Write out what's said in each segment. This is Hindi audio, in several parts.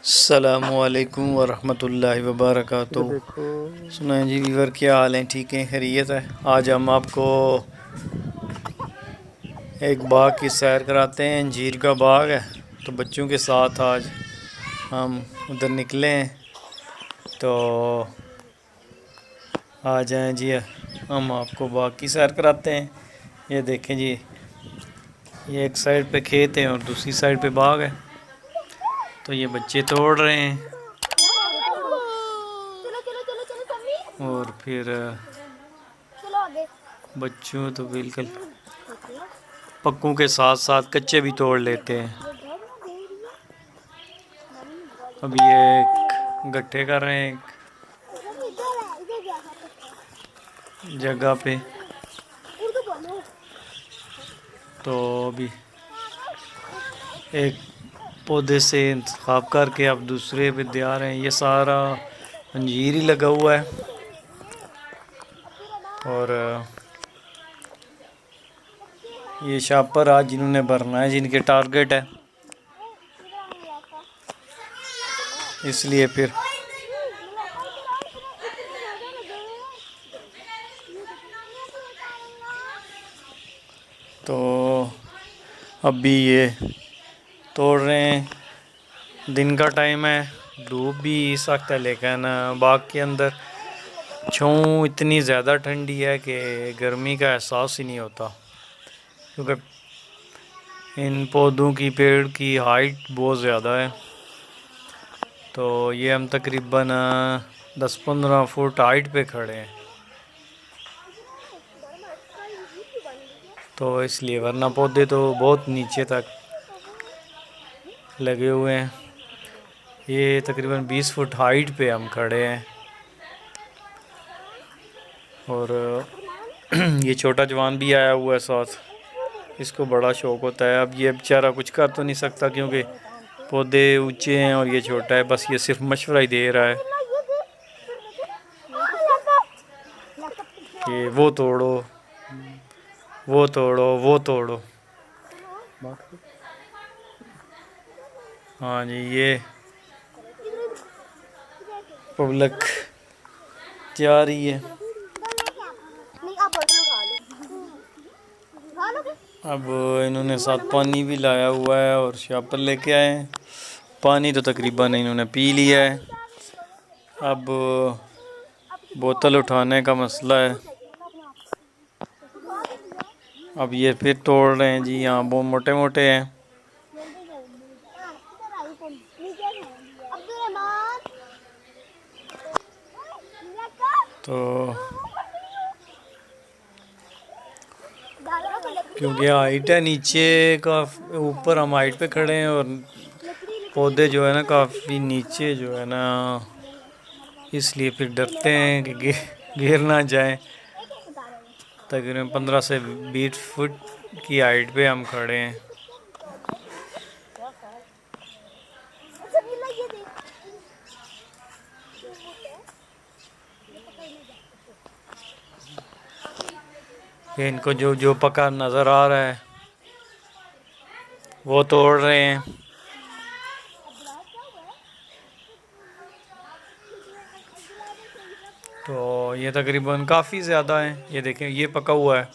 अस्सलामुअलैकुम वरहमतुल्लाहि ये वबरकातुहू। देखो। सुनाए जी वीवर, क्या हाल हैं? ठीक हैं, खैरियत है? आज हम आपको एक बाग की सैर कराते हैं। अंजीर का बाग है, तो बच्चों के साथ आज हम उधर निकले हैं। तो आ जाएं जी, हम आपको बाग की सैर कराते हैं। ये देखें जी, ये एक साइड पे खेत है और दूसरी साइड पे बाग है। तो ये बच्चे तोड़ रहे हैं और फिर बच्चों तो बिल्कुल पक्कों के साथ साथ कच्चे भी तोड़ लेते हैं। अब ये गट्ठे कर रहे हैं एक जगह पे। तो अभी एक पौधे से इंतखाब करके अब दूसरे पे दे आ रहे हैं। ये सारा अंजीर ही लगा हुआ है और ये शापर आज जिन्होंने भरना है, जिनके टारगेट है, इसलिए फिर तो अभी ये तोड़ रहे हैं। दिन का टाइम है, धूप भी सख्त है, लेकिन बाग के अंदर छाँव इतनी ज़्यादा ठंडी है कि गर्मी का एहसास ही नहीं होता, क्योंकि इन पौधों की, पेड़ की हाइट बहुत ज़्यादा है। तो ये हम तकरीबन 10-15 फुट हाइट पे खड़े हैं, तो इसलिए, वरना पौधे तो बहुत नीचे तक लगे हुए हैं। ये तकरीबन 20 फुट हाइट पे हम खड़े हैं और ये छोटा जवान भी आया हुआ है साथ। इसको बड़ा शौक़ होता है। अब ये बेचारा कुछ कर तो नहीं सकता, क्योंकि पौधे ऊंचे हैं और ये छोटा है। बस ये सिर्फ मशवरा ही दे रहा है कि वो तोड़ो, वो तोड़ो, वो तोड़ो। हाँ जी, ये पब्लिक जा रही है। अब इन्होंने साथ पानी भी लाया हुआ है और शापर लेके आए हैं। पानी तो तकरीबन इन्होंने पी लिया है। अब बोतल उठाने का मसला है। अब ये फिर तोड़ रहे हैं जी। यहाँ बहुत मोटे मोटे हैं। तो क्योंकि हाइट है नीचे का, ऊपर हम हाइट पे खड़े हैं और पौधे जो है ना काफ़ी नीचे जो है ना, इसलिए फिर डरते हैं कि गिर ना जाए। तकरीबन 15 से 20 फुट की हाइट पे हम खड़े हैं। ये इनको जो जो पका नज़र आ रहा है वो तोड़ रहे हैं। तो ये तकरीबन काफ़ी ज़्यादा है। ये देखें, ये पका हुआ है।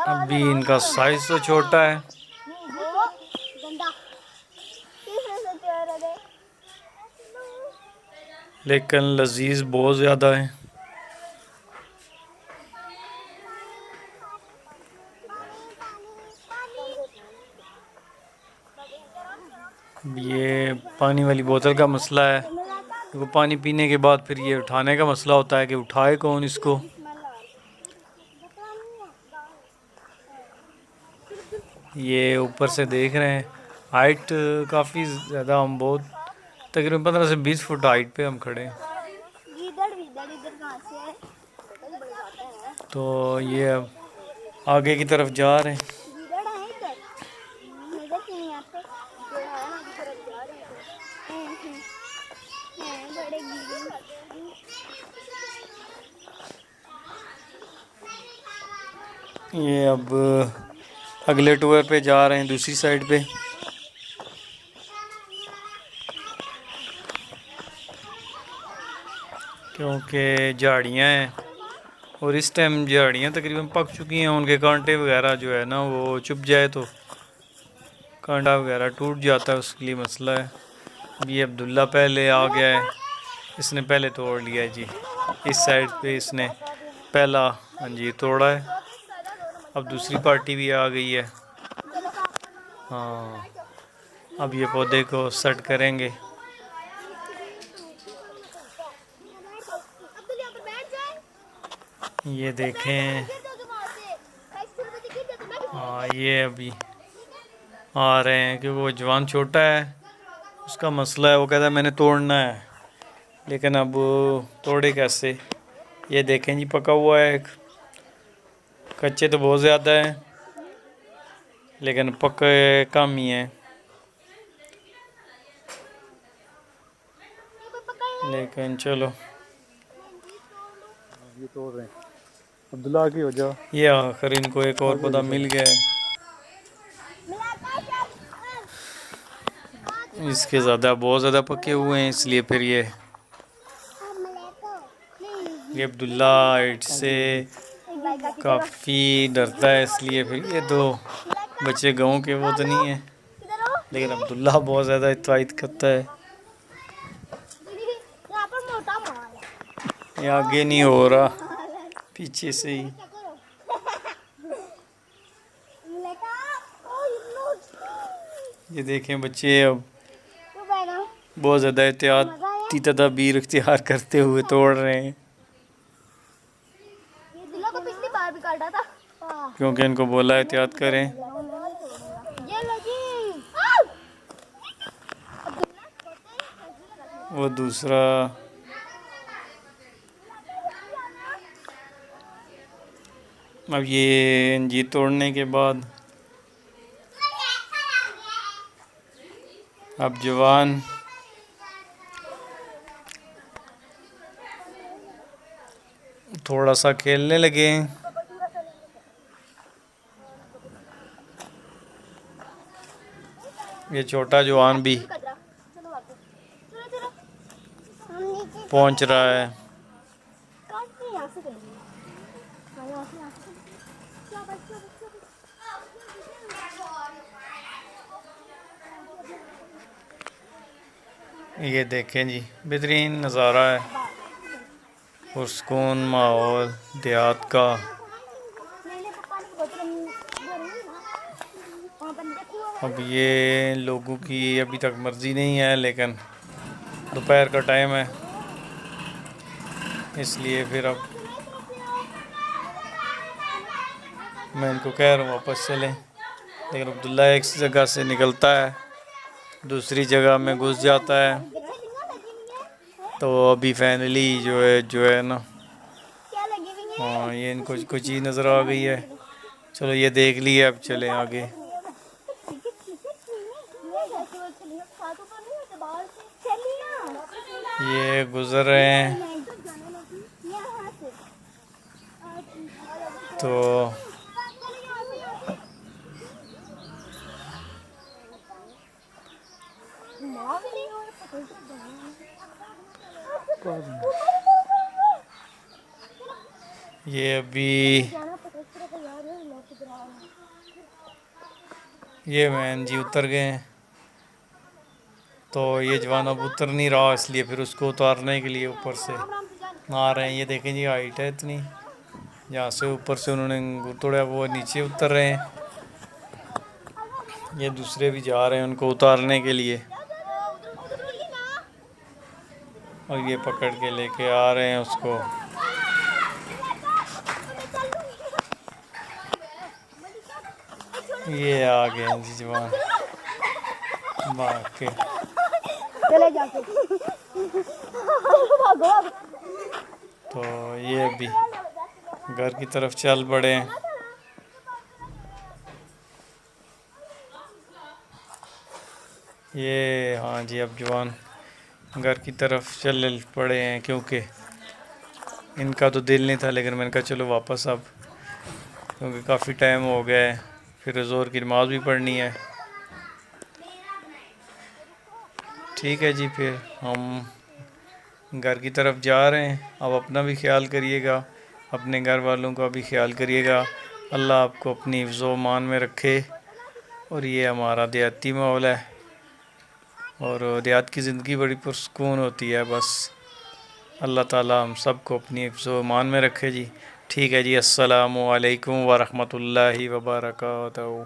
अभी इनका साइज तो छोटा है, लेकिन लजीज बहुत ज़्यादा है। ये पानी वाली बोतल का मसला है, क्योंकि पानी पीने के बाद फिर ये उठाने का मसला होता है कि उठाए कौन इसको। ये ऊपर से देख रहे हैं, हाइट काफ़ी ज़्यादा, हम बहुत तकरीबन 15 से 20 फुट हाइट पे हम खड़े हैं। तो ये अब आगे की तरफ जा रहे हैं। ये अब अगले टूर पे जा रहे हैं दूसरी साइड पे। क्योंकि झाड़ियाँ हैं और इस टाइम झाड़ियाँ तकरीबन पक चुकी हैं, उनके कांटे वगैरह जो है ना वो चुभ जाए तो कांटा वगैरह टूट जाता है, उसके लिए मसला है। ये अब्दुल्ला पहले आ गया है, इसने पहले तोड़ लिया है जी। इस साइड पे इसने पहला अंजीर तोड़ा है। अब दूसरी पार्टी भी आ गई है। हाँ, अब ये पौधे को सेट करेंगे। ये देखें, हाँ ये अभी आ रहे हैं क्योंकि वो जवान छोटा है, उसका मसला है, वो कहता है मैंने तोड़ना है, लेकिन अब तोड़े कैसे। ये देखें जी, पका हुआ है एक, कच्चे तो बहुत ज़्यादा है लेकिन पके कम ही है। लेकिन चलो ये तोड़ रहे हैं। अब्दुल्ला की हो जाओ। ये आखिर इनको एक और पौधा मिल गया है। इसके बहुत ज़्यादा पके हुए हैं, इसलिए फिर ये अब्दुल्ला से काफ़ी डरता है, इसलिए फिर ये दो बच्चे गाँव के वो तो नहीं है, लेकिन अब्दुल्ला बहुत ज़्यादा इत्वाइद करता है। ये आगे नहीं हो रहा, पीछे से ही। ये देखें बच्चे अब बहुत ज़्यादा एहतियाती तदाबीर इख्तियार करते हुए तोड़ रहे हैं, क्योंकि इनको बोला एहतियात करें। वो दूसरा अब ये अंजीर तोड़ने के बाद अब जवान थोड़ा सा खेलने लगे हैं। ये छोटा जवान भी पहुंच रहा है। ये देखें जी, बेहतरीन नज़ारा है, पुरसकून माहौल देहात का। अब ये लोगों की अभी तक मर्ज़ी नहीं है, लेकिन दोपहर का टाइम है, इसलिए फिर अब मैं इनको कह रहा हूँ वापस चलें, लेकिन अब्दुल्ला एक जगह से निकलता है दूसरी जगह में घुस जाता है। तो अभी फाइनली जो है ना, हाँ ये इनको कुछ चीज़ नज़र आ गई है। चलो ये देख लिया, अब चलें आगे। ये गुज़र रहे हैं तो ये अभी ये मैन जी उतर गए हैं, तो ये जवान अब उतर नहीं रहा, इसलिए फिर उसको उतारने के लिए ऊपर से आ रहे हैं। ये देखें जी, हाइट है इतनी, जहाँ से ऊपर से उन्होंने तोड़ा वो नीचे उतर रहे हैं। ये दूसरे भी जा रहे हैं उनको उतारने के लिए, और ये पकड़ के लेके आ रहे हैं उसको। ये आ गए हैं जी जवान भाग के। चले जाके तो ये अभी घर की तरफ चल पड़े हैं। ये हाँ जी, अब जवान घर की तरफ चल पड़े हैं, क्योंकि इनका तो दिल नहीं था, लेकिन मैंने कहा चलो वापस अब, क्योंकि काफ़ी टाइम हो गया है फिर ज़ोहर की नमाज़ भी पढ़नी है। ठीक है जी, फिर हम घर की तरफ जा रहे हैं। अब अपना भी ख्याल करिएगा, अपने घर वालों का भी ख्याल करिएगा। अल्लाह आपको अपनी हिफ्ज़ व मान में रखे। और ये हमारा देहाती माहौल है और देहात की ज़िंदगी बड़ी पुरसकून होती है। बस अल्लाह ताला हम सबको अपनी हिफ्ज़ व मान में रखे जी। ठीक है जी, अस्सलामु अलैकुम व रहमतुल्लाहि व बरकातहू।